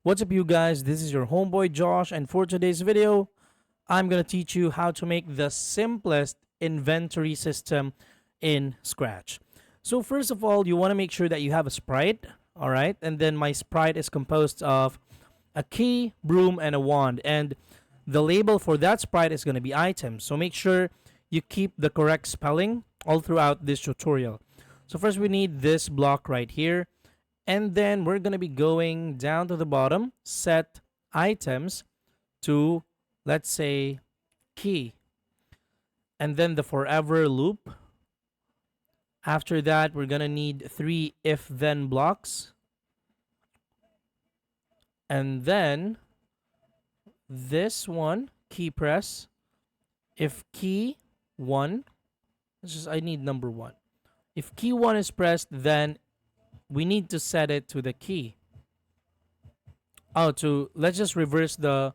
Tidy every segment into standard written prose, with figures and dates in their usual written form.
What's up, you guys? This is your homeboy Josh, and for today's video, I'm gonna teach you how to make the simplest inventory system in Scratch. So first of all, you want to make sure that you have a sprite, all right? And then my sprite is composed of a key, broom, and a wand, and the label for that sprite is gonna be items. So make sure you keep the correct spelling all throughout this tutorial. So first, we need this block right here. And then we're going to be going down to the bottom, set items to, let's say, key. And then the forever loop. After that, we're going to need 3 if-then blocks. And then this one, key press. If key 1, I need number 1. If key 1 is pressed, then we need to set it to the key. Let's just reverse the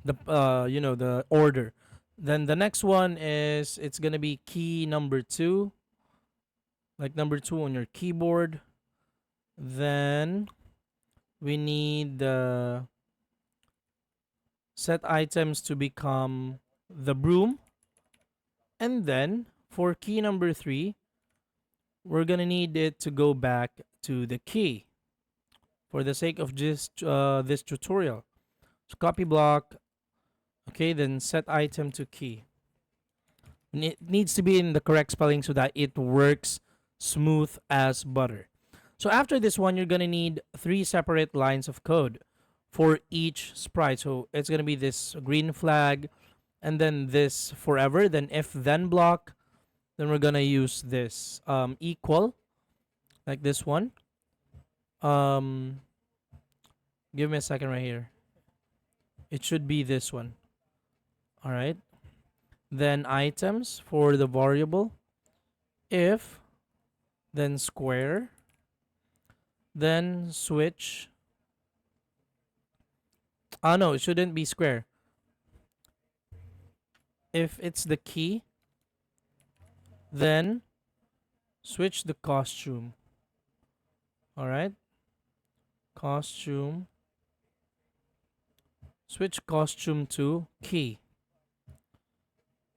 the order. Then the next one is it's gonna be key number 2, like number 2 on your keyboard. Then we need the set items to become the broom, and then for key number 3, we're gonna need it to go back to the key for the sake of just this tutorial. So copy block, okay, then set item to key. And it needs to be in the correct spelling so that it works smooth as butter. So after this one, you're gonna need 3 separate lines of code for each sprite. So it's gonna be this green flag, and then this forever, then if then block. Then we're gonna use this equal, like this one. Give me a second right here. It should be this one. All right. Then items for the variable. If, then square, then switch. No, it shouldn't be square. If it's the key, then switch the costume. All right. Costume. Switch costume to key.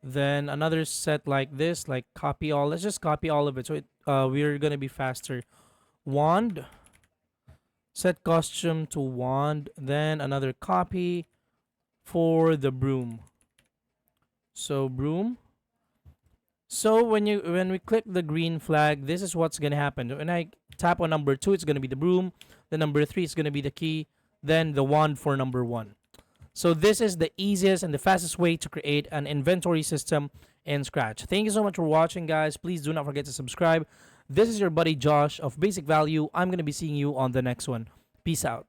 Then another set like this, like copy all. Let's just copy all of it. So we're going to be faster. Wand. Set costume to wand. Then another copy for the broom. So broom. So when we click the green flag, this is what's gonna happen. When I tap on number 2, it's gonna be the broom. The number 3 is gonna be the key. Then the wand for number 1. So this is the easiest and the fastest way to create an inventory system in Scratch. Thank you so much for watching, guys. Please do not forget to subscribe. This is your buddy Josh of Basic Value. I'm gonna be seeing you on the next one. Peace out.